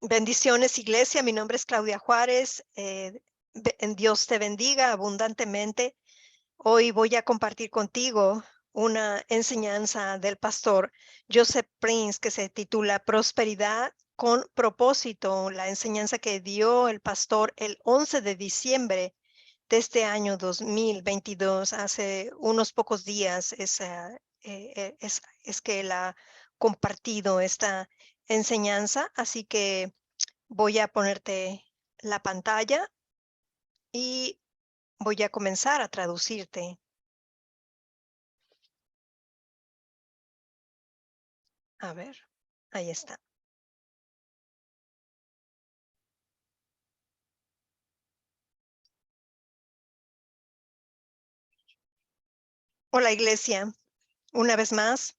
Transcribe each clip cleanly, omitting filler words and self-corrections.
Bendiciones, iglesia. Mi nombre es Claudia Juárez. En Dios te bendiga abundantemente. Hoy voy a compartir contigo una enseñanza del pastor Joseph Prince que se titula Prosperidad con propósito. La enseñanza que dio el pastor el 11 de diciembre de este año 2022, hace unos pocos días, es que él ha compartido esta enseñanza. Así que voy a ponerte la pantalla y voy a comenzar a traducirte. A ver, ahí está. Hola, iglesia. Una vez más,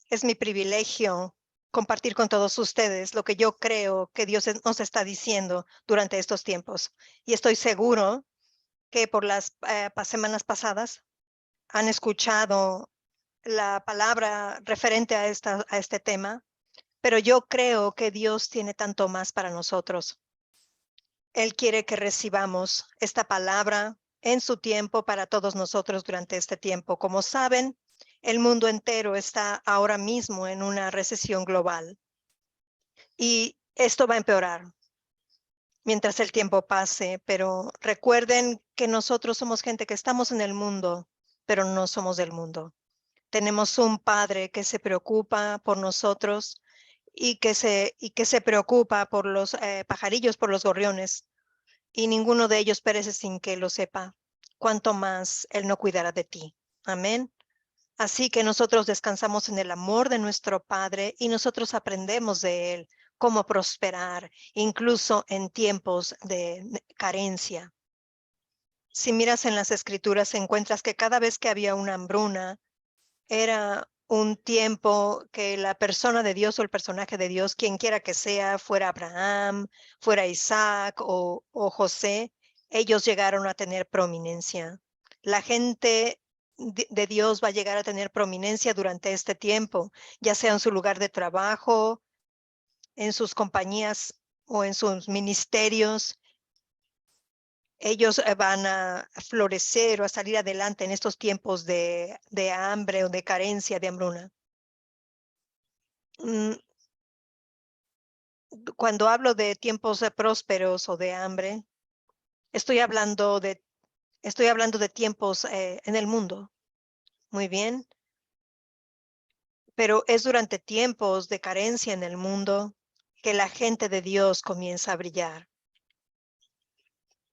es mi privilegio compartir con todos ustedes lo que yo creo que Dios nos está diciendo durante estos tiempos. Y estoy seguro que por las semanas pasadas han escuchado la palabra referente a este tema, pero yo creo que Dios tiene tanto más para nosotros. Él quiere que recibamos esta palabra en su tiempo para todos nosotros durante este tiempo. Como saben, el mundo entero está ahora mismo en una recesión global y esto va a empeorar mientras el tiempo pase, pero recuerden que nosotros somos gente que estamos en el mundo, pero no somos del mundo. Tenemos un Padre que se preocupa por nosotros y que se preocupa por los pajarillos, por los gorriones, y ninguno de ellos perece sin que lo sepa. Cuanto más Él no cuidará de ti. Amén. Así que nosotros descansamos en el amor de nuestro Padre y nosotros aprendemos de Él cómo prosperar, incluso en tiempos de carencia. Si miras en las Escrituras, encuentras que cada vez que había una hambruna, era un tiempo que la persona de Dios o el personaje de Dios, quien quiera que sea, fuera Abraham, fuera Isaac o José, ellos llegaron a tener prominencia. La gente de Dios va a llegar a tener prominencia durante este tiempo, ya sea en su lugar de trabajo, en sus compañías o en sus ministerios. Ellos van a florecer o a salir adelante en estos tiempos de hambre o de carencia, de hambruna. Cuando hablo de tiempos prósperos o de hambre, estoy hablando de, tiempos en el mundo. Muy bien. Pero es durante tiempos de carencia en el mundo que la gente de Dios comienza a brillar,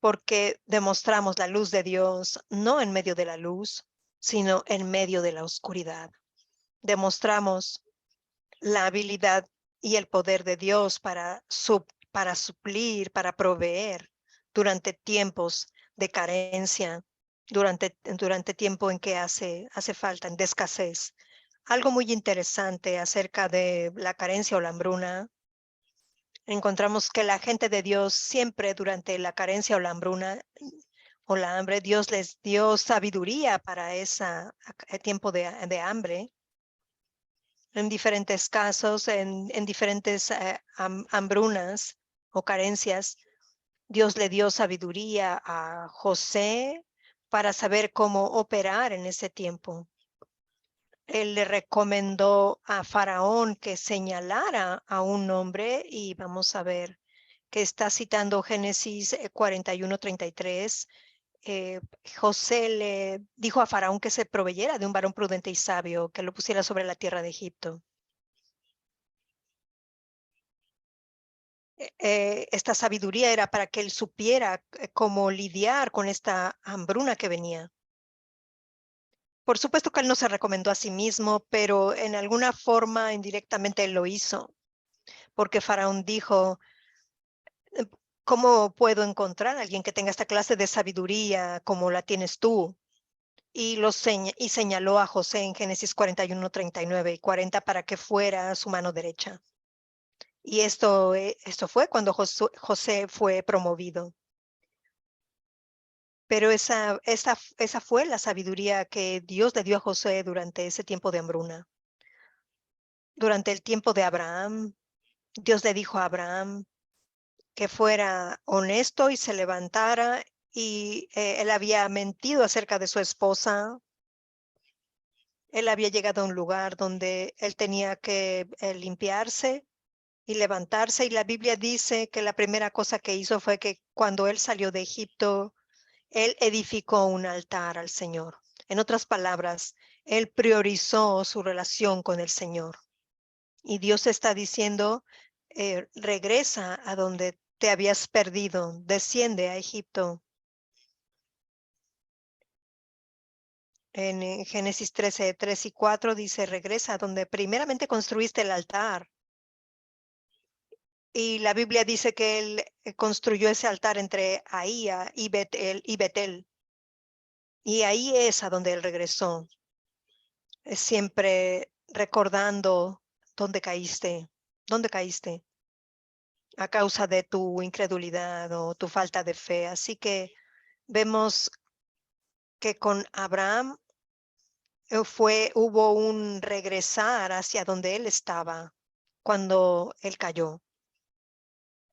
porque demostramos la luz de Dios no en medio de la luz, sino en medio de la oscuridad. Demostramos la habilidad y el poder de Dios para suplir, para proveer durante tiempos de carencia, durante tiempo en que hace falta, de escasez. Algo muy interesante acerca de la carencia o la hambruna, encontramos que la gente de Dios siempre durante la carencia o la hambruna o la hambre, Dios les dio sabiduría para ese tiempo de hambre. En diferentes casos, en diferentes hambrunas o carencias, Dios le dio sabiduría a José para saber cómo operar en ese tiempo. Él le recomendó a Faraón que señalara a un hombre, y vamos a ver que está citando Génesis 41:33. José le dijo a Faraón que se proveyera de un varón prudente y sabio, que lo pusiera sobre la tierra de Egipto. Esta sabiduría era para que él supiera cómo lidiar con esta hambruna que venía. Por supuesto que él no se recomendó a sí mismo, pero en alguna forma indirectamente él lo hizo, porque Faraón dijo, ¿cómo puedo encontrar a alguien que tenga esta clase de sabiduría como la tienes tú? Y señaló a José en Génesis 41:39 y 40 para que fuera su mano derecha. Y esto fue cuando José fue promovido. Pero esa fue la sabiduría que Dios le dio a José durante ese tiempo de hambruna. Durante el tiempo de Abraham, Dios le dijo a Abraham que fuera honesto y se levantara, y él había mentido acerca de su esposa. Él había llegado a un lugar donde él tenía que limpiarse y levantarse, y la Biblia dice que la primera cosa que hizo fue que cuando él salió de Egipto, él edificó un altar al Señor. En otras palabras, él priorizó su relación con el Señor. Y Dios está diciendo, regresa a donde te habías perdido, desciende a Egipto. En Génesis 13, 3 y 4 dice, regresa a donde primeramente construiste el altar. Y la Biblia dice que él construyó ese altar entre Ahía y Betel. Y ahí es a donde él regresó, siempre recordando dónde caíste a causa de tu incredulidad o tu falta de fe. Así que vemos que con Abraham hubo un regresar hacia donde él estaba cuando él cayó.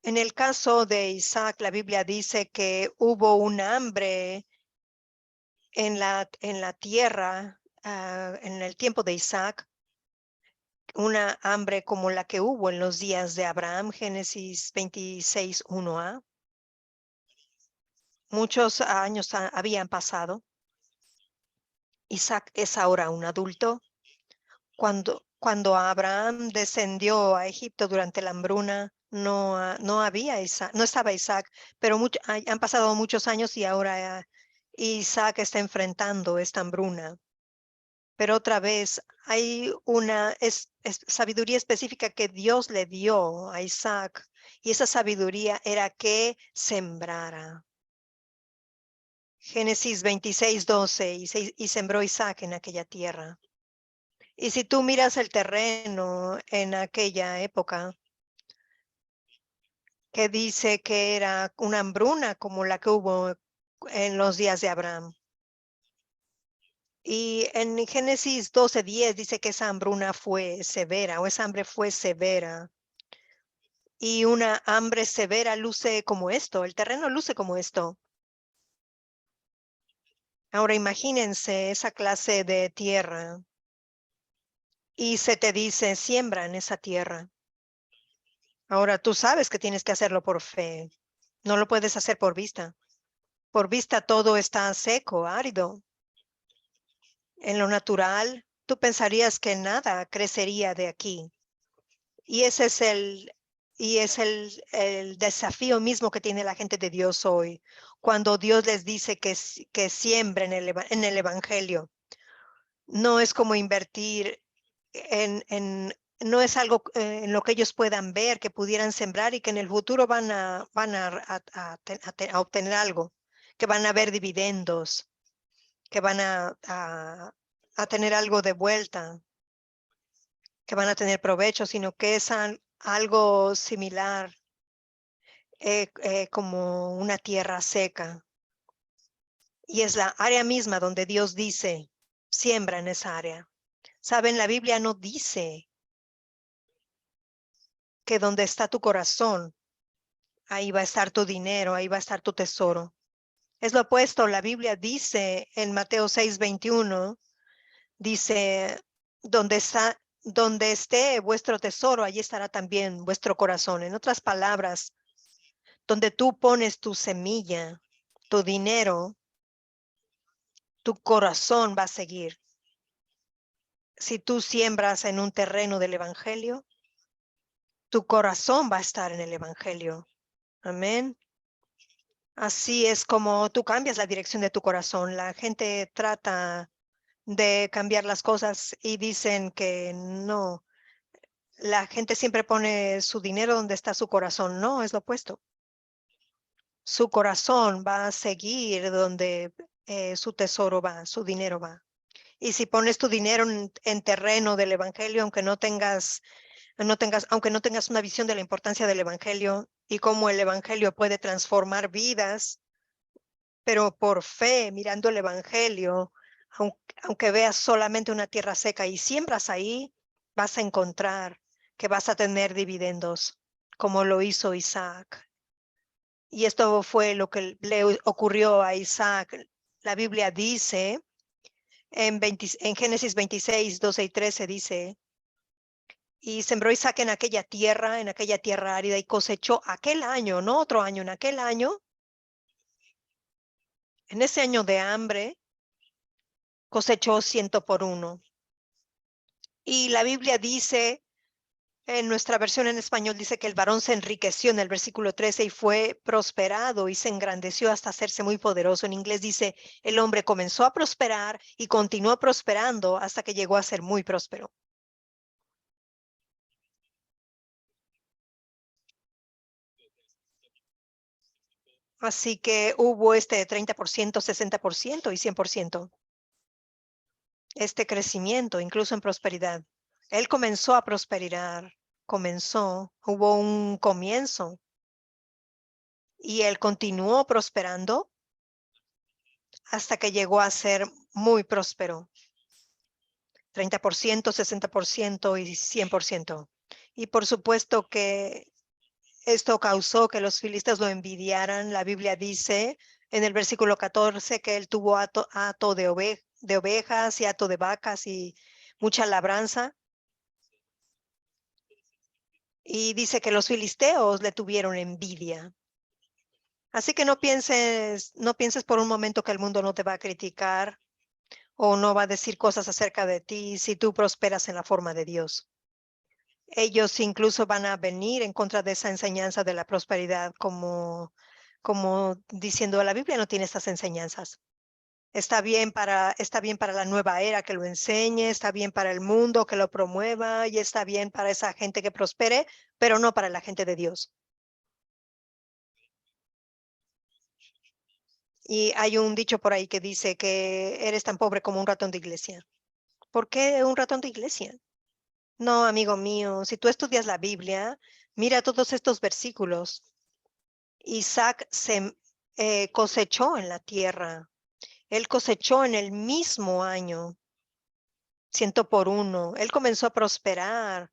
En el caso de Isaac, la Biblia dice que hubo un hambre en la tierra, en el tiempo de Isaac, una hambre como la que hubo en los días de Abraham, Génesis 26, 1a. Muchos años habían pasado. Isaac es ahora un adulto. Cuando Abraham descendió a Egipto durante la hambruna, no había Isaac, no estaba Isaac, pero han pasado muchos años y ahora Isaac está enfrentando esta hambruna. Pero otra vez hay una sabiduría específica que Dios le dio a Isaac, y esa sabiduría era que sembrara. Génesis 26, 12, y sembró Isaac en aquella tierra. Y si tú miras el terreno en aquella época, que dice que era una hambruna como la que hubo en los días de Abraham. Y en Génesis 12:10 dice que esa hambruna fue severa, o esa hambre fue severa. Y una hambre severa luce como esto, el terreno luce como esto. Ahora imagínense esa clase de tierra y se te dice, siembra en esa tierra. Ahora tú sabes que tienes que hacerlo por fe. No lo puedes hacer por vista. Por vista todo está seco, árido. En lo natural, tú pensarías que nada crecería de aquí. Y ese es el desafío mismo que tiene la gente de Dios hoy, cuando Dios les dice que siembren en el Evangelio. No es como invertir no es algo en lo que ellos puedan ver, que pudieran sembrar y que en el futuro van a obtener algo, que van a ver dividendos, que van a tener algo de vuelta, que van a tener provecho, sino que es algo similar, como una tierra seca. Y es la área misma donde Dios dice, siembra en esa área. Saben, la Biblia no dice que donde está tu corazón, ahí va a estar tu dinero, ahí va a estar tu tesoro. Es lo opuesto. La Biblia dice en Mateo 6:21, dice, donde esté vuestro tesoro, allí estará también vuestro corazón. En otras palabras, donde tú pones tu semilla, tu dinero, tu corazón va a seguir. Si tú siembras en un terreno del Evangelio, tu corazón va a estar en el Evangelio. Amén. Así es como tú cambias la dirección de tu corazón. La gente trata de cambiar las cosas y dicen que no. La gente siempre pone su dinero donde está su corazón. No, es lo opuesto. Su corazón va a seguir donde su tesoro va, su dinero va. Y si pones tu dinero en terreno del Evangelio, aunque no tengas una visión de la importancia del Evangelio y cómo el Evangelio puede transformar vidas, pero por fe, mirando el Evangelio, aunque veas solamente una tierra seca y siembras ahí, vas a encontrar que vas a tener dividendos, como lo hizo Isaac. Y esto fue lo que le ocurrió a Isaac. La Biblia dice en Génesis 26, 12 y 13 dice, y sembró Isaac en aquella tierra árida y cosechó aquel año, no otro año, en aquel año, en ese año de hambre, cosechó 100 por uno. Y la Biblia dice, en nuestra versión en español dice que el varón se enriqueció en el versículo 13 y fue prosperado y se engrandeció hasta hacerse muy poderoso. En inglés dice, el hombre comenzó a prosperar y continuó prosperando hasta que llegó a ser muy próspero. Así que hubo este 30%, 60% y 100%. Este crecimiento, incluso en prosperidad. Él comenzó a prosperar, hubo un comienzo y él continuó prosperando hasta que llegó a ser muy próspero. 30%, 60% y 100%. Y por supuesto que esto causó que los filisteos lo envidiaran. La Biblia dice en el versículo 14 que él tuvo hato de ovejas y hato de vacas y mucha labranza. Y dice que los filisteos le tuvieron envidia. Así que no pienses por un momento que el mundo no te va a criticar o no va a decir cosas acerca de ti si tú prosperas en la forma de Dios. Ellos incluso van a venir en contra de esa enseñanza de la prosperidad, como diciendo la Biblia no tiene estas enseñanzas. Está bien para la nueva era que lo enseñe, está bien para el mundo que lo promueva y está bien para esa gente que prospere, pero no para la gente de Dios. Y hay un dicho por ahí que dice que eres tan pobre como un ratón de iglesia. ¿Por qué un ratón de iglesia? No, amigo mío, si tú estudias la Biblia, mira todos estos versículos. Isaac se cosechó en la tierra. Él cosechó en el mismo año, 100 por uno. Él comenzó a prosperar,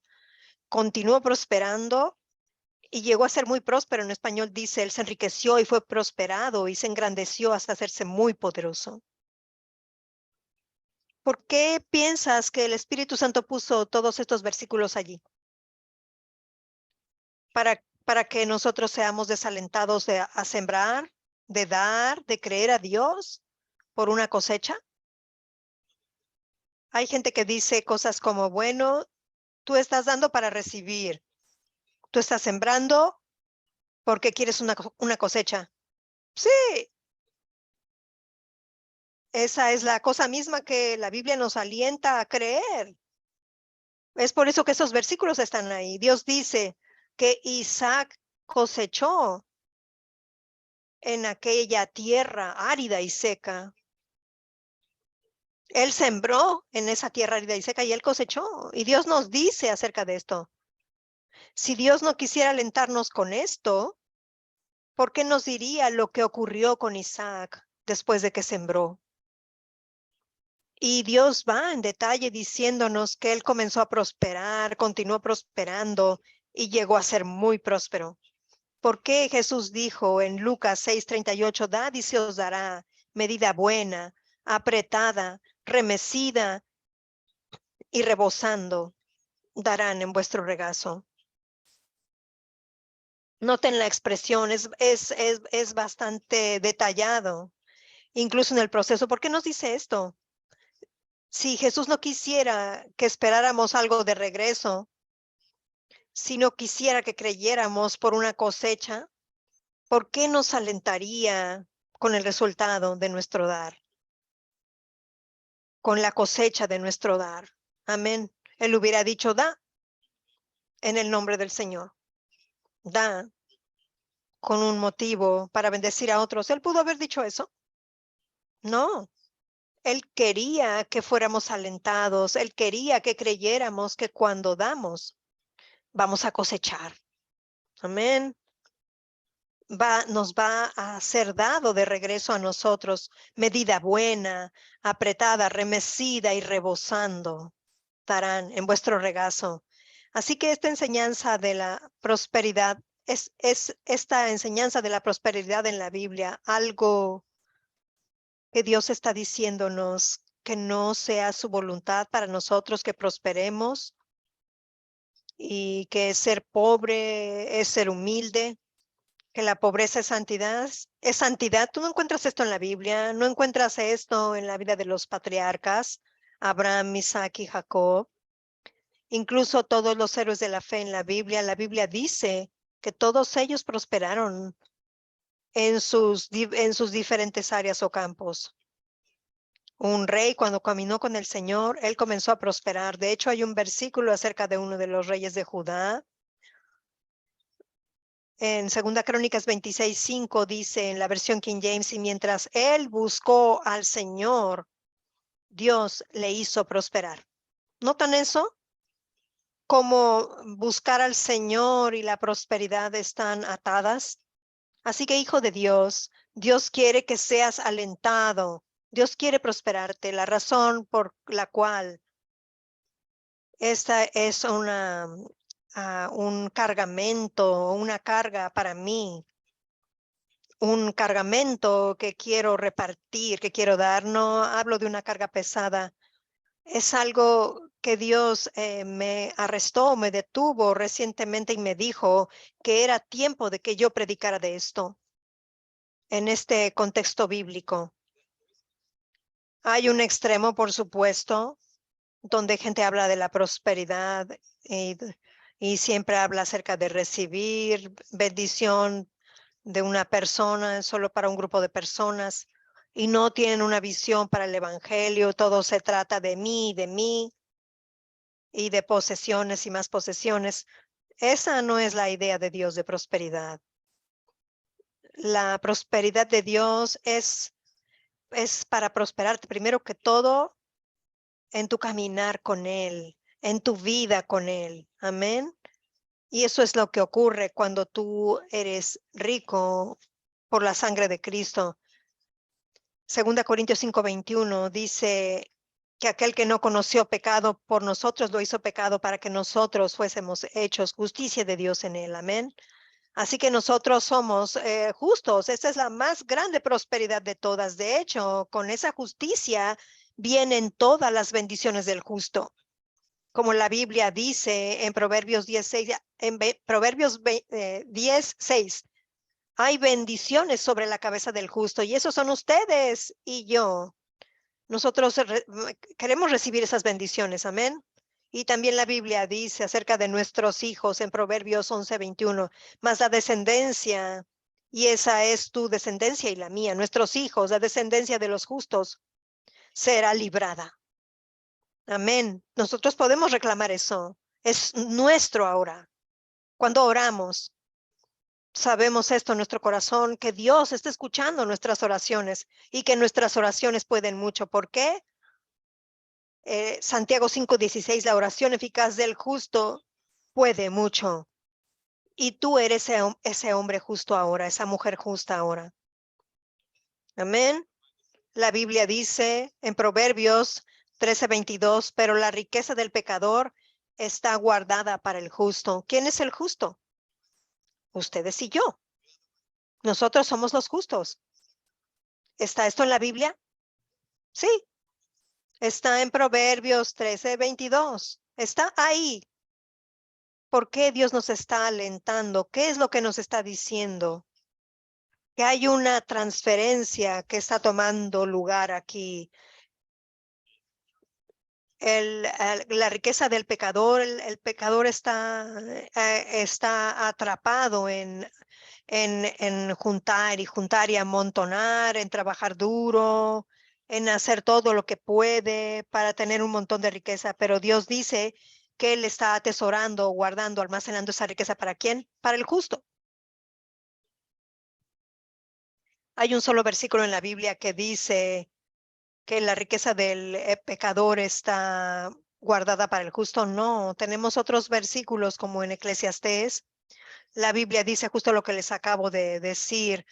continuó prosperando y llegó a ser muy próspero. En español dice, él se enriqueció y fue prosperado y se engrandeció hasta hacerse muy poderoso. ¿Por qué piensas que el Espíritu Santo puso todos estos versículos allí? Para que nosotros seamos desalentados a sembrar, de dar, de creer a Dios por una cosecha. Hay gente que dice cosas como, bueno, tú estás dando para recibir. Tú estás sembrando porque quieres una cosecha. Sí, esa es la cosa misma que la Biblia nos alienta a creer. Es por eso que esos versículos están ahí. Dios dice que Isaac cosechó en aquella tierra árida y seca. Él sembró en esa tierra árida y seca y él cosechó. Y Dios nos dice acerca de esto. Si Dios no quisiera alentarnos con esto, ¿por qué nos diría lo que ocurrió con Isaac después de que sembró? Y Dios va en detalle diciéndonos que él comenzó a prosperar, continuó prosperando y llegó a ser muy próspero. ¿Por qué Jesús dijo en Lucas 6:38, dad y se os dará medida buena, apretada, remecida y rebosando, darán en vuestro regazo? Noten la expresión, es bastante detallado, incluso en el proceso. ¿Por qué nos dice esto? Si Jesús no quisiera que esperáramos algo de regreso, si no quisiera que creyéramos por una cosecha, ¿por qué nos alentaría con el resultado de nuestro dar? Con la cosecha de nuestro dar. Amén. Él hubiera dicho, da en el nombre del Señor. Da con un motivo para bendecir a otros. ¿Él pudo haber dicho eso? No. Él quería que fuéramos alentados. Él quería que creyéramos que cuando damos, vamos a cosechar. Amén. Nos va a ser dado de regreso a nosotros medida buena, apretada, remecida y rebosando, darán en vuestro regazo. Así que esta enseñanza de la prosperidad es esta enseñanza de la prosperidad en la Biblia algo que Dios está diciéndonos que no sea su voluntad para nosotros que prosperemos y que ser pobre es ser humilde, que la pobreza es santidad? Es santidad. Tú no encuentras esto en la Biblia, no encuentras esto en la vida de los patriarcas, Abraham, Isaac y Jacob. Incluso todos los héroes de la fe en la Biblia dice que todos ellos prosperaron en sus diferentes áreas o campos. Un rey, cuando caminó con el Señor, él comenzó a prosperar. De hecho, hay un versículo acerca de uno de los reyes de Judá. En 2 Crónicas 26:5 dice en la versión King James, y mientras él buscó al Señor, Dios le hizo prosperar. ¿Notan eso? Como buscar al Señor y la prosperidad están atadas. Así que, hijo de Dios, Dios quiere que seas alentado. Dios quiere prosperarte. La razón por la cual esta es un cargamento, una carga para mí, un cargamento que quiero repartir, que quiero dar. No hablo de una carga pesada. Es algo que Dios me arrestó, me detuvo recientemente y me dijo que era tiempo de que yo predicara de esto en este contexto bíblico. Hay un extremo, por supuesto, donde gente habla de la prosperidad y siempre habla acerca de recibir bendición de una persona solo para un grupo de personas y no tienen una visión para el evangelio. Todo se trata de mí y de posesiones y más posesiones. Esa no es la idea de Dios de prosperidad. La prosperidad de Dios es para prosperarte primero que todo en tu caminar con Él, en tu vida con Él. Amén. Y eso es lo que ocurre cuando tú eres rico por la sangre de Cristo. 2 Corintios 5:21 dice que aquel que no conoció pecado por nosotros lo hizo pecado para que nosotros fuésemos hechos justicia de Dios en él. Amén. Así que nosotros somos justos. Esta es la más grande prosperidad de todas. De hecho, con esa justicia vienen todas las bendiciones del justo. Como la Biblia dice en Proverbios 10:6, Proverbios 10:6, hay bendiciones sobre la cabeza del justo y esos son ustedes y yo. Nosotros queremos recibir esas bendiciones, amén. Y también la Biblia dice acerca de nuestros hijos en Proverbios 11:21, mas la descendencia, y esa es tu descendencia y la mía, nuestros hijos, la descendencia de los justos, será librada. Amén. Nosotros podemos reclamar eso. Es nuestro ahora. Cuando oramos, sabemos esto en nuestro corazón, que Dios está escuchando nuestras oraciones y que nuestras oraciones pueden mucho. ¿Por qué? Santiago 5:16, la oración eficaz del justo puede mucho. Y tú eres ese hombre justo ahora, esa mujer justa ahora. Amén. La Biblia dice en Proverbios 13:22, pero la riqueza del pecador está guardada para el justo. ¿Quién es el justo? Ustedes y yo. Nosotros somos los justos. ¿Está esto en la Biblia? Sí. Está en Proverbios 13:22. Está ahí. ¿Por qué Dios nos está alentando? ¿Qué es lo que nos está diciendo? Que hay una transferencia que está tomando lugar aquí. La riqueza del pecador, el pecador está atrapado en juntar y amontonar, en trabajar duro, en hacer todo lo que puede para tener un montón de riqueza. Pero Dios dice que Él está atesorando, guardando, almacenando esa riqueza. ¿Para quién? Para el justo. Hay un solo versículo en la Biblia que dice que la riqueza del pecador está guardada para el justo. No, tenemos otros versículos como en Eclesiastés. La Biblia dice justo lo que les acabo de decir,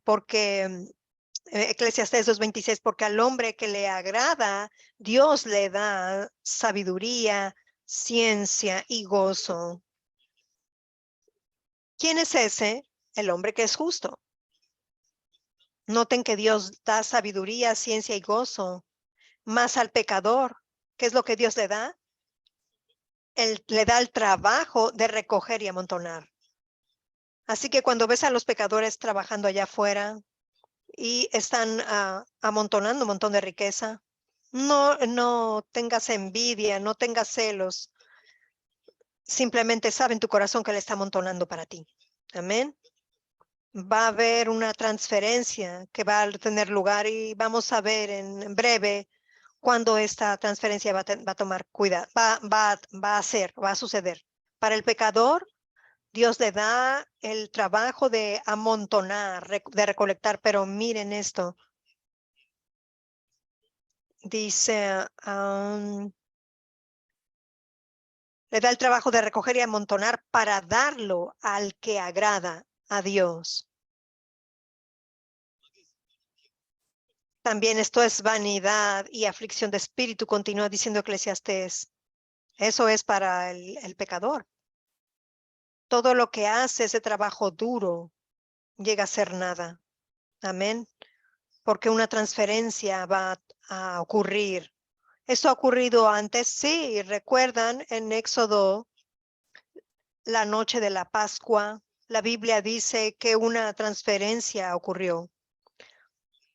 porque Eclesiastés 2:26, porque al hombre que le agrada, Dios le da sabiduría, ciencia y gozo. ¿Quién es ese? El hombre que es justo. Noten que Dios da sabiduría, ciencia y gozo, más al pecador. ¿Qué es lo que Dios le da? Él le da el trabajo de recoger y amontonar. Así que cuando ves a los pecadores trabajando allá afuera y están amontonando un montón de riqueza, no tengas envidia, no tengas celos. Simplemente sabe en tu corazón que Él está amontonando para ti. Amén. Va a haber una transferencia que va a tener lugar y vamos a ver en breve cuándo esta transferencia va a tomar cuidado, va a suceder. Para el pecador, Dios le da el trabajo de amontonar, de recolectar, pero miren esto. Dice, le da el trabajo de recoger y amontonar para darlo al que agrada a Dios. También esto es vanidad y aflicción de espíritu, continúa diciendo Eclesiastés. Eso es para el pecador. Todo lo que hace ese trabajo duro llega a ser nada. Amén. Porque una transferencia va a ocurrir. ¿Esto ha ocurrido antes? Sí, recuerdan en Éxodo, la noche de la Pascua, la Biblia dice que una transferencia ocurrió.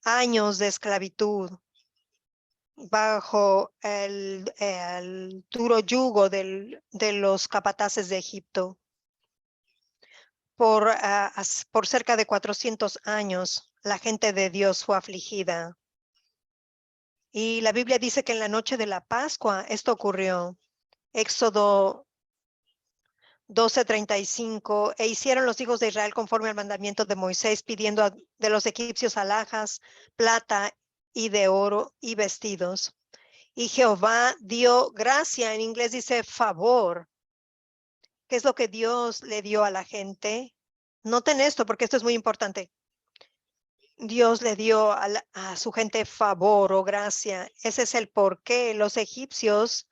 Años de esclavitud bajo el duro yugo de los capataces de Egipto. Por cerca de 400 años, la gente de Dios fue afligida. Y la Biblia dice que en la noche de la Pascua esto ocurrió. Éxodo 12:35, e hicieron los hijos de Israel conforme al mandamiento de Moisés, pidiendo de los egipcios alhajas, plata y de oro y vestidos. Y Jehová dio gracia, en inglés dice favor. ¿Qué es lo que Dios le dio a la gente? Noten esto porque esto es muy importante. Dios le dio a su gente favor o gracia. Ese es el por qué los egipcios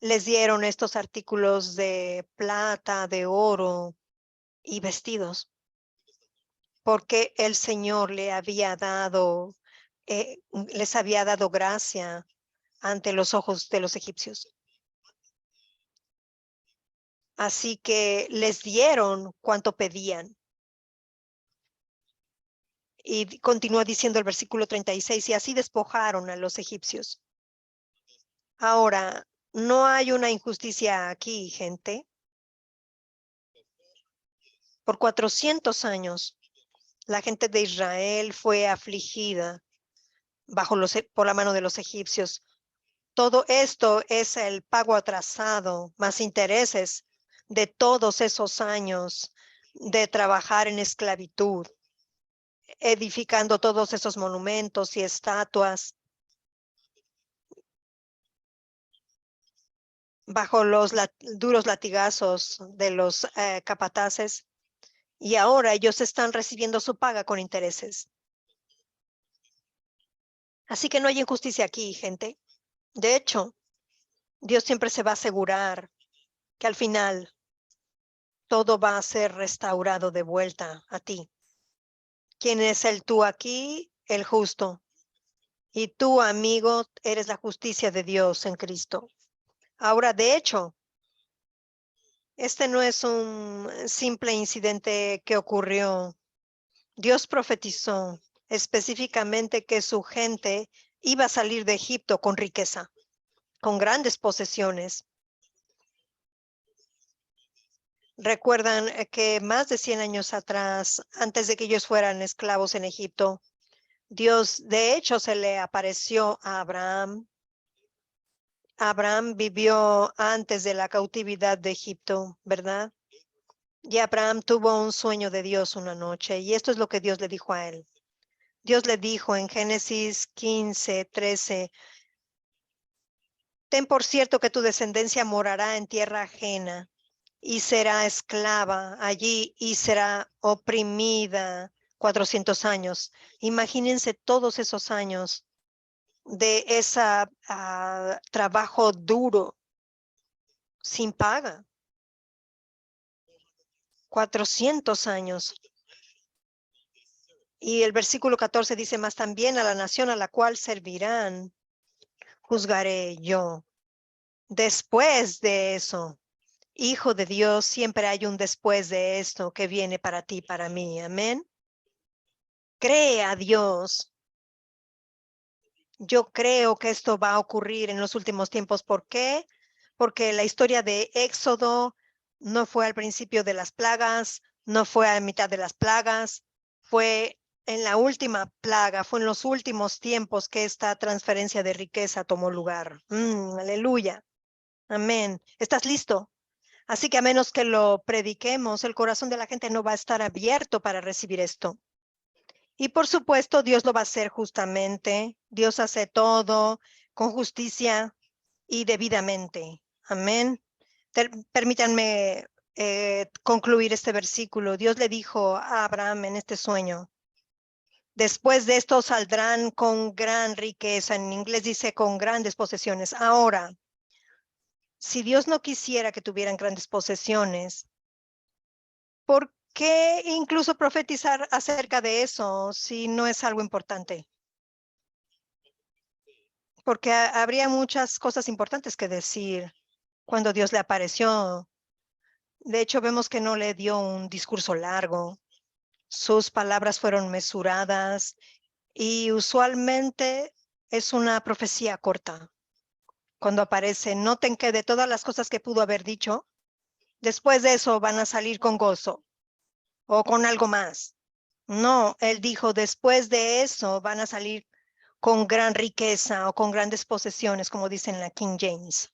les dieron estos artículos de plata, de oro y vestidos. Porque el Señor le había dado, les había dado gracia ante los ojos de los egipcios. Así que les dieron cuanto pedían. Y continúa diciendo el versículo 36, y así despojaron a los egipcios. Ahora, no hay una injusticia aquí, gente. Por 400 años, la gente de Israel fue afligida por la mano de los egipcios. Todo esto es el pago atrasado, más intereses de todos esos años de trabajar en esclavitud, edificando todos esos monumentos y estatuas bajo los duros latigazos de los capataces, y ahora ellos están recibiendo su paga con intereses. Así que no hay injusticia aquí, gente. De hecho, Dios siempre se va a asegurar que al final todo va a ser restaurado de vuelta a ti. ¿Quién es el tú aquí? El justo. Y tú, amigo, eres la justicia de Dios en Cristo. Ahora, de hecho, este no es un simple incidente que ocurrió. Dios profetizó específicamente que su gente iba a salir de Egipto con riqueza, con grandes posesiones. Recuerdan que más de 100 años atrás, antes de que ellos fueran esclavos en Egipto, Dios de hecho se le apareció a Abraham. Abraham vivió antes de la cautividad de Egipto, ¿verdad? Y Abraham tuvo un sueño de Dios una noche, y esto es lo que Dios le dijo a él. Dios le dijo en Génesis 15:13, ten por cierto que tu descendencia morará en tierra ajena y será esclava allí y será oprimida 400 años. Imagínense todos esos años de ese trabajo duro, sin paga. 400 años. Y el versículo 14 dice, más también a la nación a la cual servirán, juzgaré yo. Después de eso, Hijo de Dios, siempre hay un después de esto que viene para ti, para mí. Amén. Cree a Dios. Yo creo que esto va a ocurrir en los últimos tiempos. ¿Por qué? Porque la historia de Éxodo no fue al principio de las plagas, no fue a mitad de las plagas, fue en la última plaga, fue en los últimos tiempos que esta transferencia de riqueza tomó lugar. Aleluya. Amén. ¿Estás listo? Así que a menos que lo prediquemos, el corazón de la gente no va a estar abierto para recibir esto. Y por supuesto, Dios lo va a hacer justamente. Dios hace todo con justicia y debidamente. Amén. Permítanme concluir este versículo. Dios le dijo a Abraham en este sueño, después de esto saldrán con gran riqueza. En inglés dice con grandes posesiones. Ahora, si Dios no quisiera que tuvieran grandes posesiones, ¿por qué incluso profetizar acerca de eso si no es algo importante? Porque habría muchas cosas importantes que decir cuando Dios le apareció. De hecho, vemos que no le dio un discurso largo. Sus palabras fueron mesuradas y usualmente es una profecía corta. Cuando aparece, noten que de todas las cosas que pudo haber dicho, después de eso van a salir con gozo o con algo más. No, él dijo, después de eso van a salir con gran riqueza o con grandes posesiones, como dicen en la King James.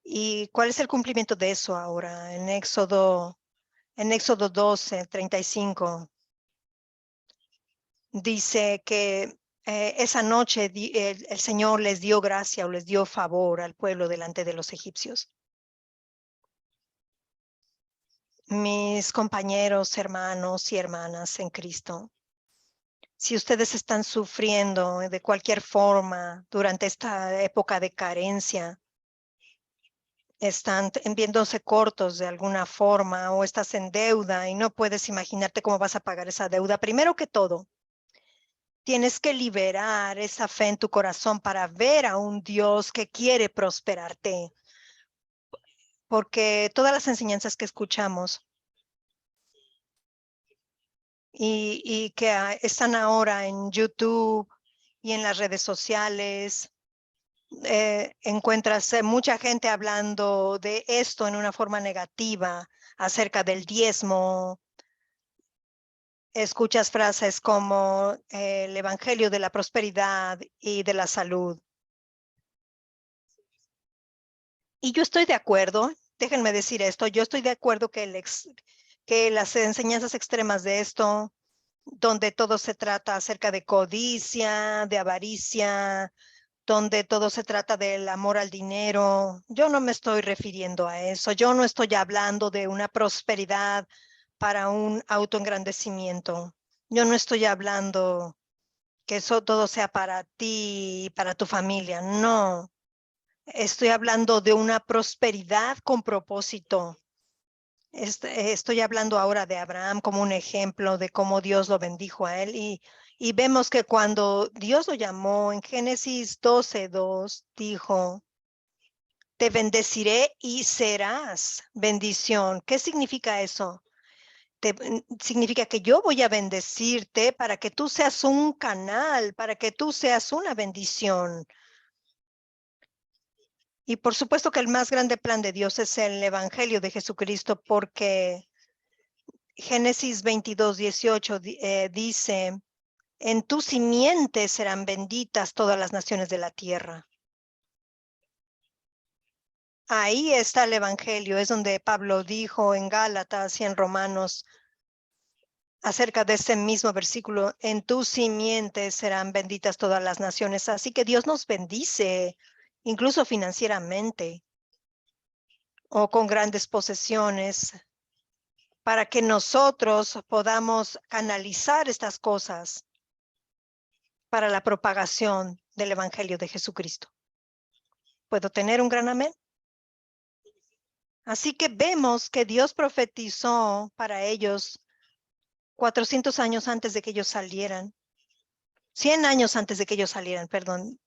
¿Y cuál es el cumplimiento de eso ahora? En Éxodo 12:35 dice que esa noche el Señor les dio gracia o les dio favor al pueblo delante de los egipcios. Mis compañeros, hermanos y hermanas en Cristo, si ustedes están sufriendo de cualquier forma durante esta época de carencia, están viéndose cortos de alguna forma o estás en deuda y no puedes imaginarte cómo vas a pagar esa deuda, primero que todo, tienes que liberar esa fe en tu corazón para ver a un Dios que quiere prosperarte, porque todas las enseñanzas que escuchamos y que están ahora en YouTube y en las redes sociales, encuentras mucha gente hablando de esto en una forma negativa acerca del diezmo. Escuchas frases como el evangelio de la prosperidad y de la salud. Y yo estoy de acuerdo, déjenme decir esto, yo estoy de acuerdo que las enseñanzas extremas de esto, donde todo se trata acerca de codicia, de avaricia, donde todo se trata del amor al dinero. Yo no me estoy refiriendo a eso. Yo no estoy hablando de una prosperidad para un autoengrandecimiento. Yo no estoy hablando que eso todo sea para ti y para tu familia. No, estoy hablando de una prosperidad con propósito. Estoy hablando ahora de Abraham como un ejemplo de cómo Dios lo bendijo a él y vemos que cuando Dios lo llamó en Génesis 12:2, dijo, te bendeciré y serás bendición. ¿Qué significa eso? Significa que yo voy a bendecirte para que tú seas un canal, para que tú seas una bendición. Y por supuesto que el más grande plan de Dios es el Evangelio de Jesucristo, porque Génesis 22:18 dice, en tu simiente serán benditas todas las naciones de la tierra. Ahí está el Evangelio, es donde Pablo dijo en Gálatas y en Romanos acerca de ese mismo versículo, en tu simiente serán benditas todas las naciones. Así que Dios nos bendice, incluso financieramente o con grandes posesiones, para que nosotros podamos canalizar estas cosas para la propagación del Evangelio de Jesucristo. ¿Puedo tener un gran amén? Así que vemos que Dios profetizó para ellos 400 años antes de que ellos salieran, 100 años antes de que ellos salieran, perdón,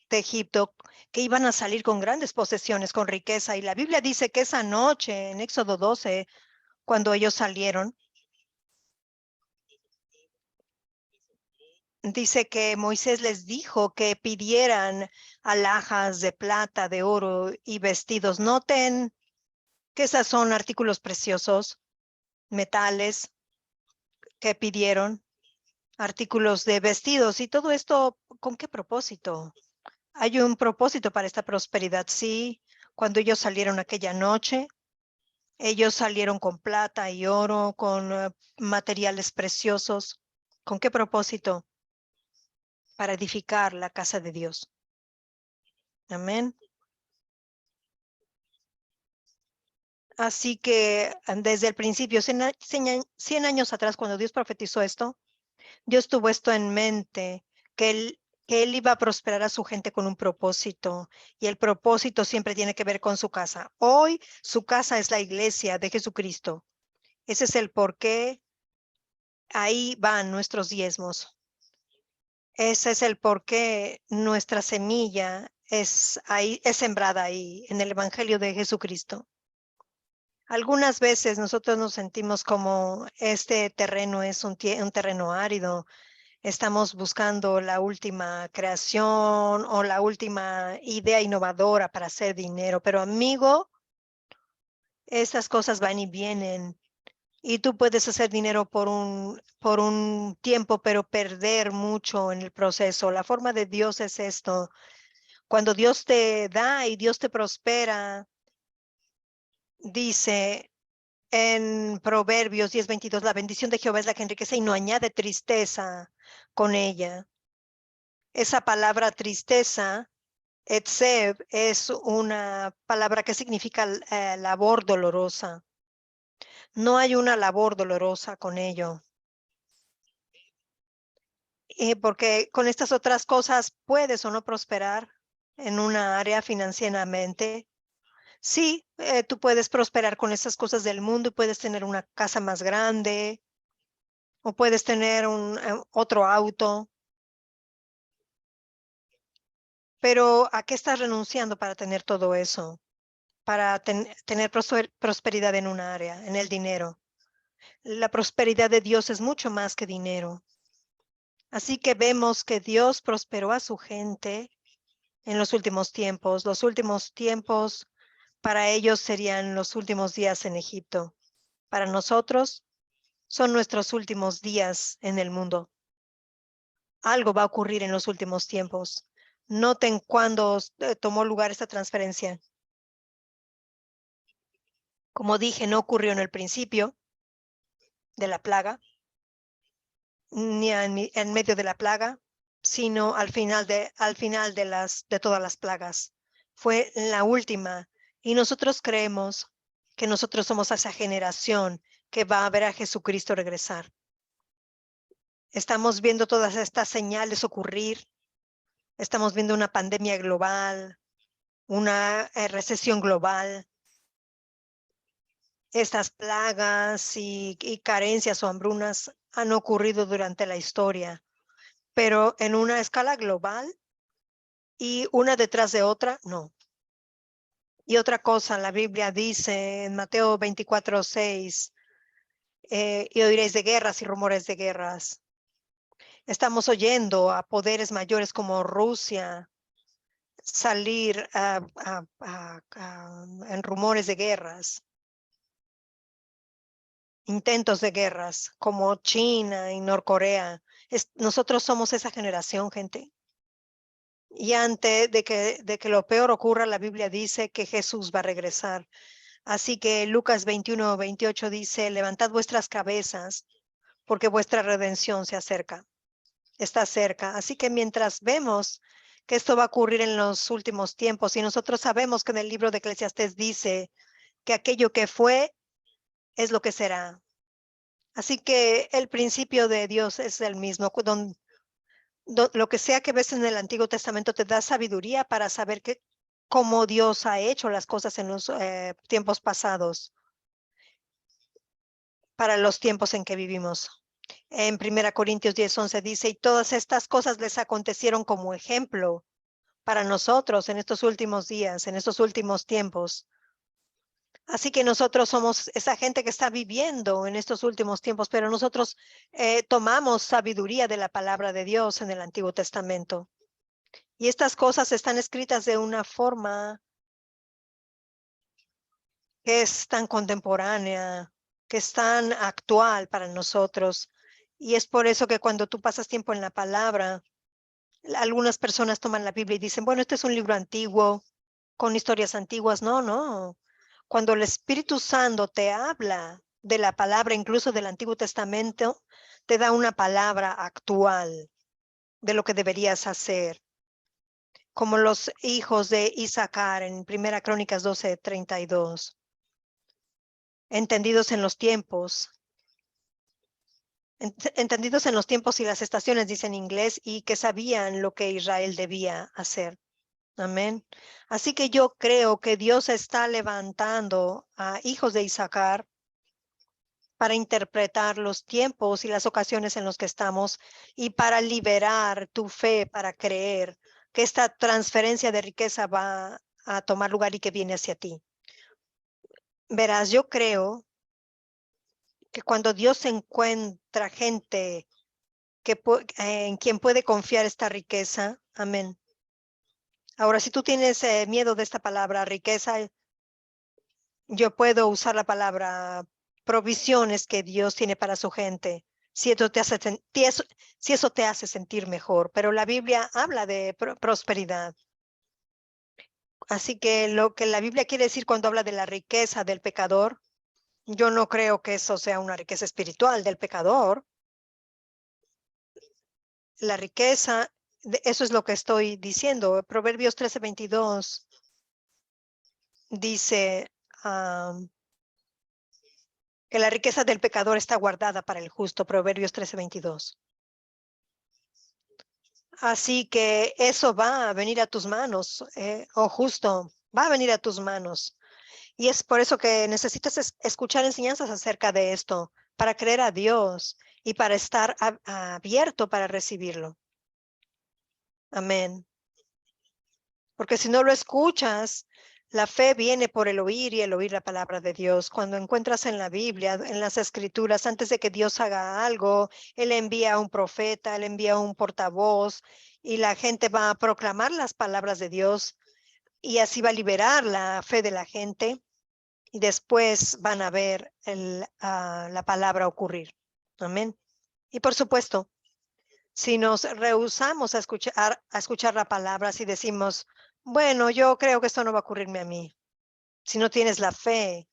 de Egipto, que iban a salir con grandes posesiones, con riqueza. Y la Biblia dice que esa noche, en Éxodo 12, cuando ellos salieron, dice que Moisés les dijo que pidieran alhajas de plata, de oro y vestidos. Noten que esos son artículos preciosos, metales que pidieron, artículos de vestidos y todo esto. ¿Con qué propósito? Hay un propósito para esta prosperidad. Sí, cuando ellos salieron aquella noche, ellos salieron con plata y oro, con materiales preciosos. ¿Con qué propósito? Para edificar la casa de Dios. Amén. Así que desde el principio, 100 años atrás, cuando Dios profetizó esto, Dios tuvo esto en mente, que él iba a prosperar a su gente con un propósito, y el propósito siempre tiene que ver con su casa. Hoy su casa es la iglesia de Jesucristo. Ese es el por qué ahí van nuestros diezmos. Ese es el por qué nuestra semilla es ahí, es sembrada ahí en el Evangelio de Jesucristo. Algunas veces nosotros nos sentimos como este terreno es un terreno árido. Estamos buscando la última creación o la última idea innovadora para hacer dinero. Pero amigo, estas cosas van y vienen. Y tú puedes hacer dinero por un tiempo, pero perder mucho en el proceso. La forma de Dios es esto. Cuando Dios te da y Dios te prospera, dice en Proverbios 10:22, la bendición de Jehová es la que enriquece y no añade tristeza con ella. Esa palabra tristeza, etzev, es una palabra que significa labor dolorosa. No hay una labor dolorosa con ello. Porque con estas otras cosas puedes o no prosperar en una área financieramente. Sí, tú puedes prosperar con esas cosas del mundo y puedes tener una casa más grande o puedes tener otro auto. Pero ¿a qué estás renunciando para tener todo eso? Para tener prosperidad en un área, en el dinero. La prosperidad de Dios es mucho más que dinero. Así que vemos que Dios prosperó a su gente en los últimos tiempos. Los últimos tiempos para ellos serían los últimos días en Egipto. Para nosotros son nuestros últimos días en el mundo. Algo va a ocurrir en los últimos tiempos. Noten cuándo tomó lugar esta transferencia. Como dije, no ocurrió en el principio de la plaga, ni en medio de la plaga, sino al final de todas las plagas. Fue la última. Y nosotros creemos que nosotros somos esa generación que va a ver a Jesucristo regresar. Estamos viendo todas estas señales ocurrir. Estamos viendo una pandemia global, una recesión global. Estas plagas y carencias o hambrunas han ocurrido durante la historia, pero en una escala global y una detrás de otra, no. Y otra cosa, la Biblia dice en Mateo 24:6, y oiréis de guerras y rumores de guerras. Estamos oyendo a poderes mayores como Rusia salir en rumores de guerras, intentos de guerras como China y Norcorea. Nosotros somos esa generación, gente. Y antes de que lo peor ocurra, la Biblia dice que Jesús va a regresar. Así que Lucas 21:28 dice, levantad vuestras cabezas porque vuestra redención se acerca, está cerca. Así que mientras vemos que esto va a ocurrir en los últimos tiempos y nosotros sabemos que en el libro de Eclesiastés dice que aquello que fue es lo que será. Así que el principio de Dios es el mismo. Lo que sea que ves en el Antiguo Testamento te da sabiduría para saber cómo Dios ha hecho las cosas en los tiempos pasados para los tiempos en que vivimos. En 1 Corintios 10:11 dice, y todas estas cosas les acontecieron como ejemplo para nosotros en estos últimos días, en estos últimos tiempos. Así que nosotros somos esa gente que está viviendo en estos últimos tiempos, pero nosotros tomamos sabiduría de la palabra de Dios en el Antiguo Testamento. Y estas cosas están escritas de una forma que es tan contemporánea, que es tan actual para nosotros. Y es por eso que cuando tú pasas tiempo en la palabra, algunas personas toman la Biblia y dicen, bueno, este es un libro antiguo, con historias antiguas. No, no. Cuando el Espíritu Santo te habla de la palabra, incluso del Antiguo Testamento, te da una palabra actual de lo que deberías hacer. Como los hijos de Isaacar en 1 Crónicas 12:32. Entendidos en los tiempos. Entendidos en los tiempos y las estaciones, dice en inglés, y que sabían lo que Israel debía hacer. Amén. Así que yo creo que Dios está levantando a hijos de Isaacar para interpretar los tiempos y las ocasiones en los que estamos y para liberar tu fe, para creer que esta transferencia de riqueza va a tomar lugar y que viene hacia ti. Verás, yo creo que cuando Dios encuentra gente en quien puede confiar esta riqueza, amén. Ahora, si tú tienes miedo de esta palabra riqueza, yo puedo usar la palabra provisiones que Dios tiene para su gente. Si eso te hace sentir mejor, pero la Biblia habla de prosperidad. Así que lo que la Biblia quiere decir cuando habla de la riqueza del pecador, yo no creo que eso sea una riqueza espiritual del pecador. La riqueza, eso es lo que estoy diciendo. Proverbios 13:22 dice que la riqueza del pecador está guardada para el justo. Proverbios 13:22. Así que eso va a venir a tus manos, oh justo, va a venir a tus manos. Y es por eso que necesitas escuchar enseñanzas acerca de esto, para creer a Dios y para estar abierto para recibirlo. Amén. Porque si no lo escuchas, la fe viene por el oír y el oír la palabra de Dios. Cuando encuentras en la Biblia, en las Escrituras, antes de que Dios haga algo, Él envía a un profeta, Él envía a un portavoz y la gente va a proclamar las palabras de Dios y así va a liberar la fe de la gente y después van a ver la palabra ocurrir. Amén. Y por supuesto, si nos rehusamos a escuchar la palabra, si decimos, bueno, yo creo que esto no va a ocurrirme a mí. Si no tienes la fe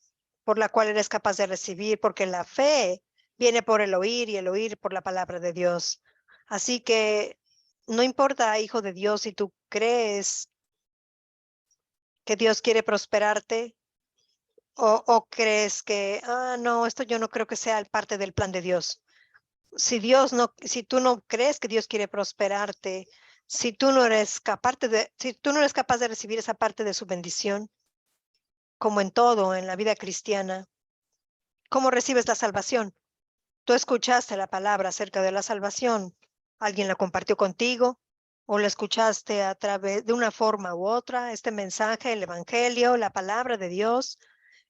por la cual eres capaz de recibir, porque la fe viene por el oír y el oír por la palabra de Dios. Así que no importa, hijo de Dios, si tú crees que Dios quiere prosperarte o crees que, no, esto yo no creo que sea parte del plan de Dios. Si tú no crees que Dios quiere prosperarte, si tú no eres capaz de recibir esa parte de su bendición, como en todo en la vida cristiana, ¿cómo recibes la salvación? Tú escuchaste la palabra acerca de la salvación, alguien la compartió contigo o la escuchaste a través de una forma u otra, este mensaje, el evangelio, la palabra de Dios,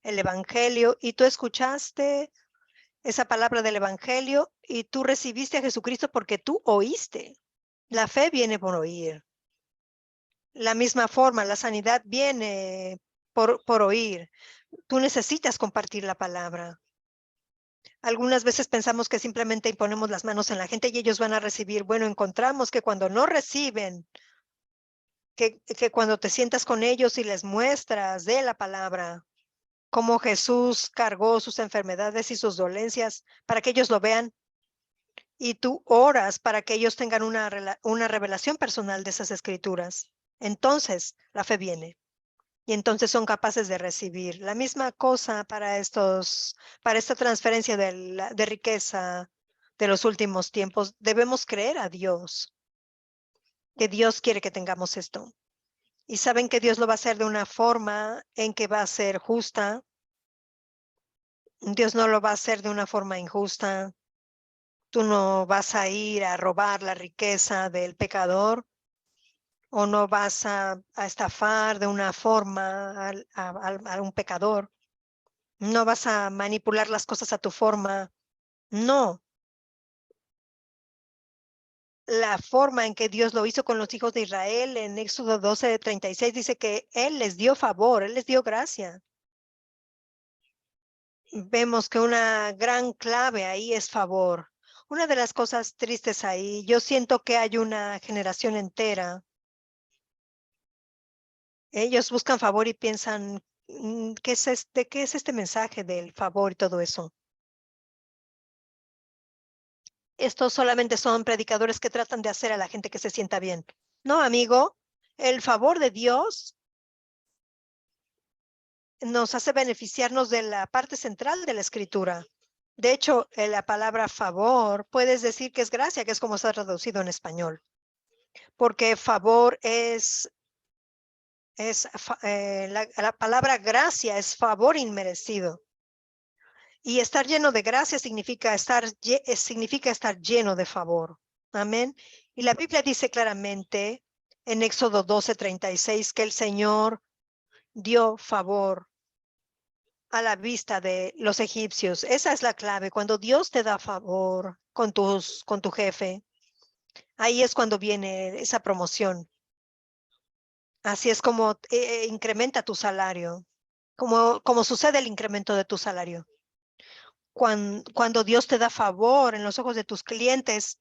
el evangelio, y tú escuchaste esa palabra del evangelio y tú recibiste a Jesucristo porque tú oíste. La fe viene por oír. La misma forma, la sanidad viene por oír. Tú necesitas compartir la palabra. Algunas veces pensamos que simplemente imponemos las manos en la gente y ellos van a recibir. Bueno, encontramos que cuando no reciben, que cuando te sientas con ellos y les muestras de la palabra, cómo Jesús cargó sus enfermedades y sus dolencias para que ellos lo vean, y tú oras para que ellos tengan una revelación personal de esas escrituras, entonces la fe viene. Y entonces son capaces de recibir la misma cosa para esta transferencia de riqueza de los últimos tiempos. Debemos creer a Dios, que Dios quiere que tengamos esto. Y saben que Dios lo va a hacer de una forma en que va a ser justa. Dios no lo va a hacer de una forma injusta. Tú no vas a ir a robar la riqueza del pecador o no vas a estafar de una forma a un pecador. No vas a manipular las cosas a tu forma. No. La forma en que Dios lo hizo con los hijos de Israel en Éxodo 12:36 dice que Él les dio favor, Él les dio gracia. Vemos que una gran clave ahí es favor. Una de las cosas tristes ahí, yo siento que hay una generación entera. Ellos buscan favor y piensan, ¿qué es este mensaje del favor y todo eso? Estos solamente son predicadores que tratan de hacer a la gente que se sienta bien. No, amigo, el favor de Dios nos hace beneficiarnos de la parte central de la escritura. De hecho, la palabra favor, puedes decir que es gracia, que es como está traducido en español, porque favor la palabra gracia es favor inmerecido. Y estar lleno de gracia significa significa estar lleno de favor. Amén. Y la Biblia dice claramente en Éxodo 12:36 que el Señor dio favor a la vista de los egipcios. Esa es la clave. Cuando Dios te da favor con tu jefe, ahí es cuando viene esa promoción. Así es como incrementa tu salario, como sucede el incremento de tu salario. Cuando Dios te da favor en los ojos de tus clientes,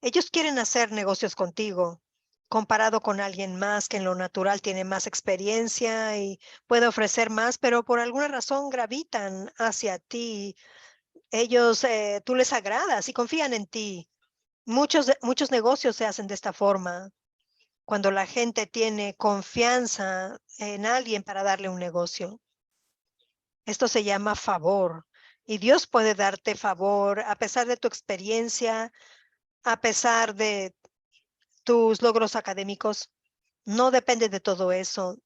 ellos quieren hacer negocios contigo, comparado con alguien más que en lo natural tiene más experiencia y puede ofrecer más, pero por alguna razón gravitan hacia ti. Ellos, tú les agradas y confían en ti. Muchos negocios se hacen de esta forma, cuando la gente tiene confianza en alguien para darle un negocio. Esto se llama favor. Y Dios puede darte favor a pesar de tu experiencia, a pesar de tus logros académicos. No depende de todo eso.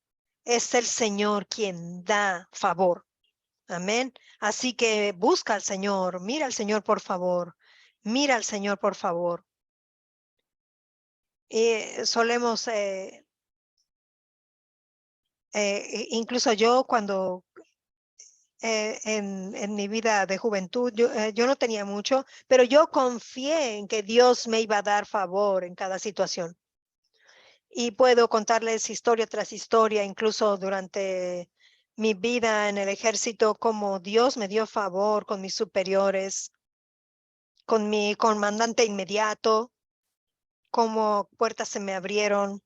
Es el Señor quien da favor. Amén. Así que busca al Señor, mira al Señor, por favor. Mira al Señor, por favor. Solemos, incluso yo cuando en mi vida de juventud, yo no tenía mucho, pero yo confié en que Dios me iba a dar favor en cada situación. Y puedo contarles historia tras historia, incluso durante mi vida en el ejército, como Dios me dio favor con mis superiores, con mi comandante inmediato, como puertas se me abrieron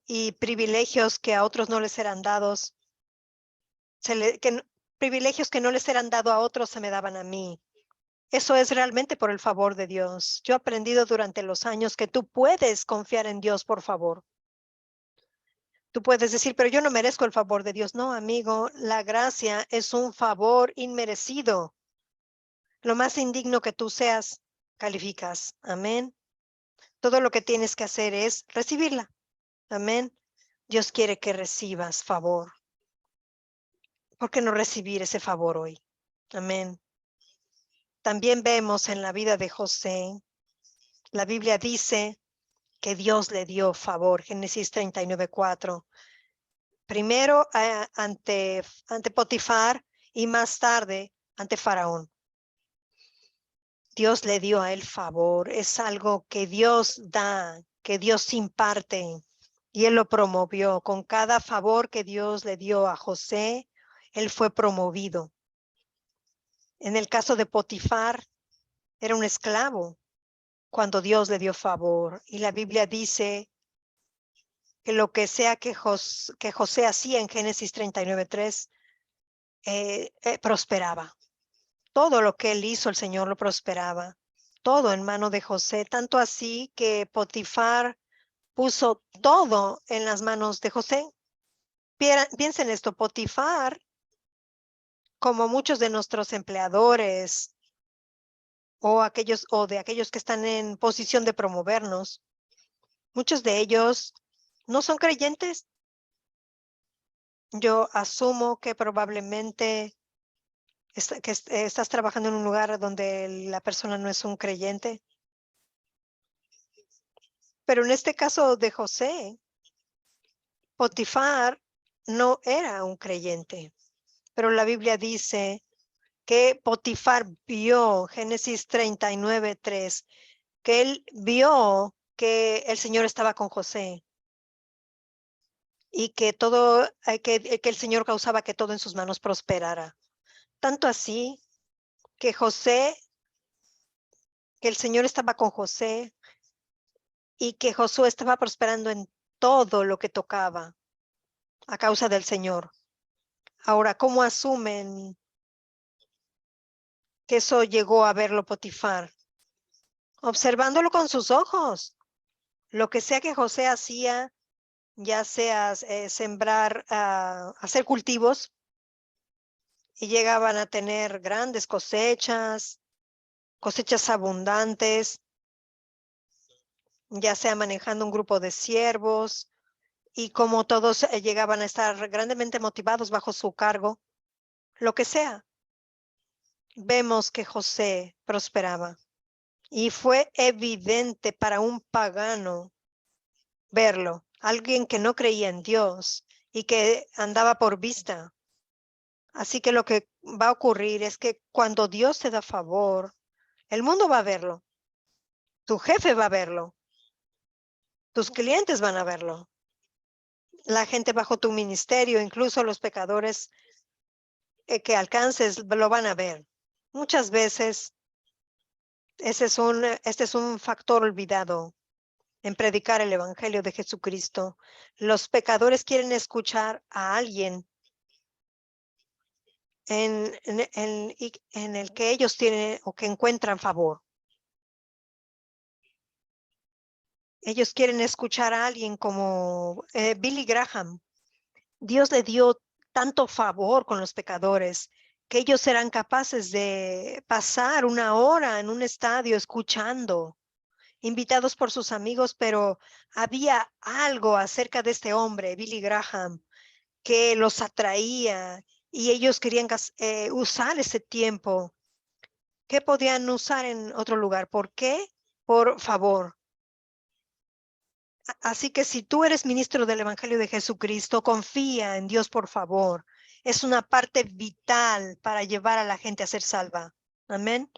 y privilegios que a otros no les eran dados, privilegios que no les eran dados a otros se me daban a mí. Eso es realmente por el favor de Dios. Yo he aprendido durante los años que tú puedes confiar en Dios, por favor. Tú puedes decir, pero yo no merezco el favor de Dios. No, amigo, la gracia es un favor inmerecido. Lo más indigno que tú seas, calificas. Amén. Todo lo que tienes que hacer es recibirla. Amén. Dios quiere que recibas favor. ¿Por qué no recibir ese favor hoy? Amén. También vemos en la vida de José, la Biblia dice que Dios le dio favor. Génesis 39:4. Primero ante Potifar y más tarde ante Faraón. Dios le dio a él favor. Es algo que Dios da, que Dios imparte. Y él lo promovió. Con cada favor que Dios le dio a José, él fue promovido. En el caso de Potifar, era un esclavo cuando Dios le dio favor. Y la Biblia dice que lo que sea que José hacía en Génesis 39:3, prosperaba. Todo lo que él hizo, el Señor lo prosperaba. Todo en mano de José, tanto así que Potifar puso todo en las manos de José. Piensen esto, Potifar, como muchos de nuestros empleadores o de aquellos que están en posición de promovernos, muchos de ellos no son creyentes, Yo asumo que probablemente estás trabajando en un lugar donde la persona no es un creyente. Pero en este caso de José, Potifar no era un creyente. Pero la Biblia dice que Potifar vio, Génesis 39:3, que él vio que el Señor estaba con José y que todo, que el Señor causaba que todo en sus manos prosperara. Tanto así que que el Señor estaba con José y que Josué estaba prosperando en todo lo que tocaba a causa del Señor. Ahora, ¿cómo asumen que eso llegó a verlo Potifar? Observándolo con sus ojos. Lo que sea que José hacía, ya sea sembrar, hacer cultivos, y llegaban a tener grandes cosechas, cosechas abundantes, ya sea manejando un grupo de siervos, y como todos llegaban a estar grandemente motivados bajo su cargo, lo que sea. Vemos que José prosperaba y fue evidente para un pagano verlo, alguien que no creía en Dios y que andaba por vista. Así que lo que va a ocurrir es que cuando Dios te da favor, el mundo va a verlo, tu jefe va a verlo, tus clientes van a verlo, la gente bajo tu ministerio, incluso los pecadores que alcances, lo van a ver. Muchas veces este es un factor olvidado en predicar el evangelio de Jesucristo. Los pecadores quieren escuchar a alguien en el que ellos tienen o que encuentran favor. Ellos quieren escuchar a alguien como Billy Graham. Dios le dio tanto favor con los pecadores que ellos serán capaces de pasar una hora en un estadio escuchando, invitados por sus amigos, pero había algo acerca de este hombre, Billy Graham, que los atraía y ellos querían usar ese tiempo. ¿Qué podían usar en otro lugar? ¿Por qué? Por favor. Así que si tú eres ministro del Evangelio de Jesucristo, confía en Dios, por favor. Es una parte vital para llevar a la gente a ser salva. Amén.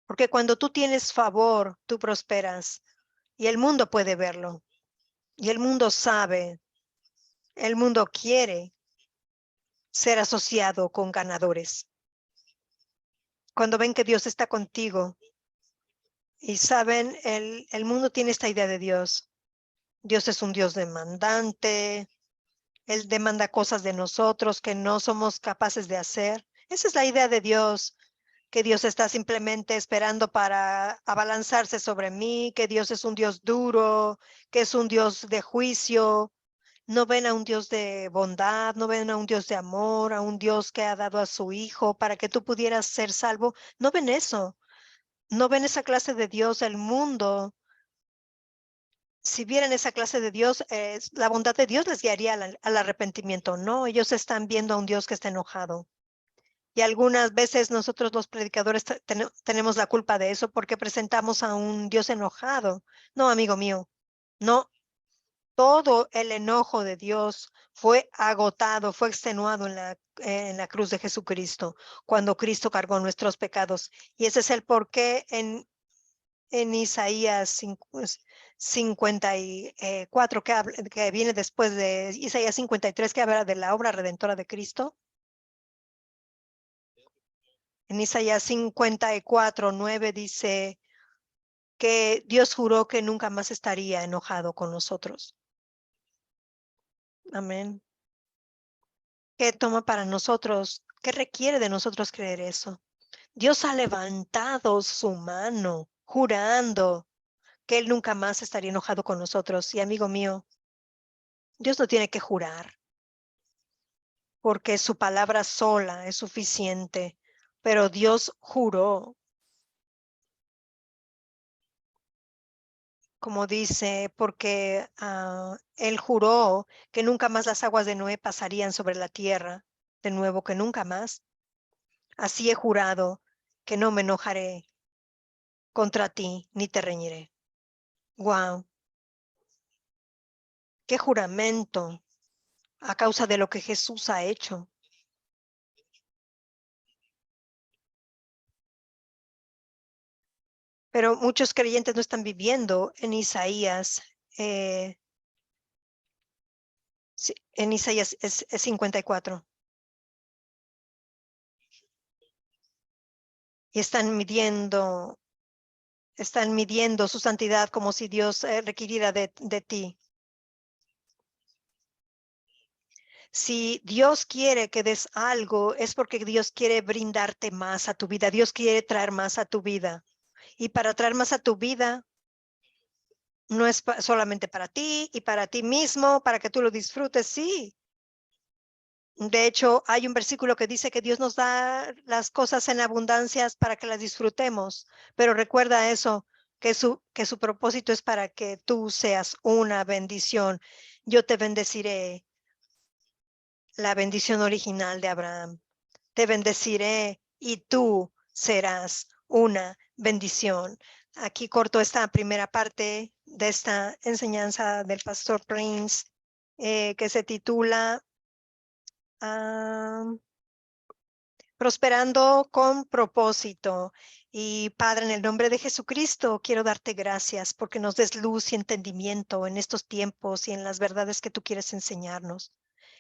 Porque cuando tú tienes favor, tú prosperas y el mundo puede verlo. Y el mundo sabe, el mundo quiere ser asociado con ganadores. Cuando ven que Dios está contigo y saben, el mundo tiene esta idea de Dios. Dios es un Dios demandante. Él demanda cosas de nosotros que no somos capaces de hacer. Esa es la idea de Dios, que Dios está simplemente esperando para abalanzarse sobre mí, que Dios es un Dios duro, que es un Dios de juicio. No ven a un Dios de bondad, no ven a un Dios de amor, a un Dios que ha dado a su Hijo para que tú pudieras ser salvo. No ven eso, no ven esa clase de Dios. El mundo, si vieran esa clase de Dios, la bondad de Dios les guiaría al arrepentimiento. No, ellos están viendo a un Dios que está enojado. Y algunas veces nosotros los predicadores tenemos la culpa de eso porque presentamos a un Dios enojado. No, amigo mío, no. Todo el enojo de Dios fue agotado, fue extenuado en la cruz de Jesucristo, cuando Cristo cargó nuestros pecados. Y ese es el porqué en Isaías 54, que viene después de Isaías 53, que habla de la obra redentora de Cristo. En Isaías 54:9 dice que Dios juró que nunca más estaría enojado con nosotros. Amén. ¿Qué toma para nosotros? ¿Qué requiere de nosotros creer eso? Dios ha levantado su mano, jurando que Él nunca más estaría enojado con nosotros. Y amigo mío, Dios no tiene que jurar, porque su palabra sola es suficiente. Pero Dios juró como dice, porque él juró que nunca más las aguas de Noé pasarían sobre la tierra, de nuevo que nunca más. Así he jurado que no me enojaré contra ti ni te reñiré. Wow, qué juramento a causa de lo que Jesús ha hecho. Pero muchos creyentes no están viviendo en Isaías. Sí, en Isaías es 54. Y están midiendo su santidad como si Dios requiriera de ti. Si Dios quiere que des algo, es porque Dios quiere brindarte más a tu vida. Dios quiere traer más a tu vida. Y para traer más a tu vida, no es solamente para ti y para ti mismo, para que tú lo disfrutes, sí. De hecho, hay un versículo que dice que Dios nos da las cosas en abundancias para que las disfrutemos. Pero recuerda eso, que su propósito es para que tú seas una bendición. Yo te bendeciré, la bendición original de Abraham. Te bendeciré y tú serás una bendición. Aquí corto esta primera parte de esta enseñanza del pastor Prince, que se titula Prosperando con propósito. Y Padre, en el nombre de Jesucristo, quiero darte gracias porque nos des luz y entendimiento en estos tiempos y en las verdades que tú quieres enseñarnos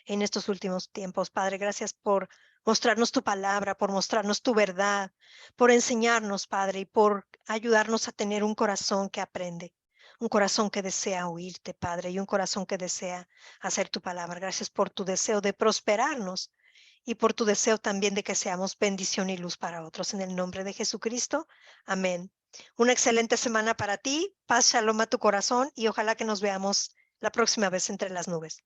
en estos últimos tiempos. Padre, gracias por mostrarnos tu palabra, por mostrarnos tu verdad, por enseñarnos, Padre, y por ayudarnos a tener un corazón que aprende, un corazón que desea oírte, Padre, y un corazón que desea hacer tu palabra. Gracias por tu deseo de prosperarnos y por tu deseo también de que seamos bendición y luz para otros. En el nombre de Jesucristo. Amén. Una excelente semana para ti. Paz, shalom a tu corazón y ojalá que nos veamos la próxima vez entre las nubes.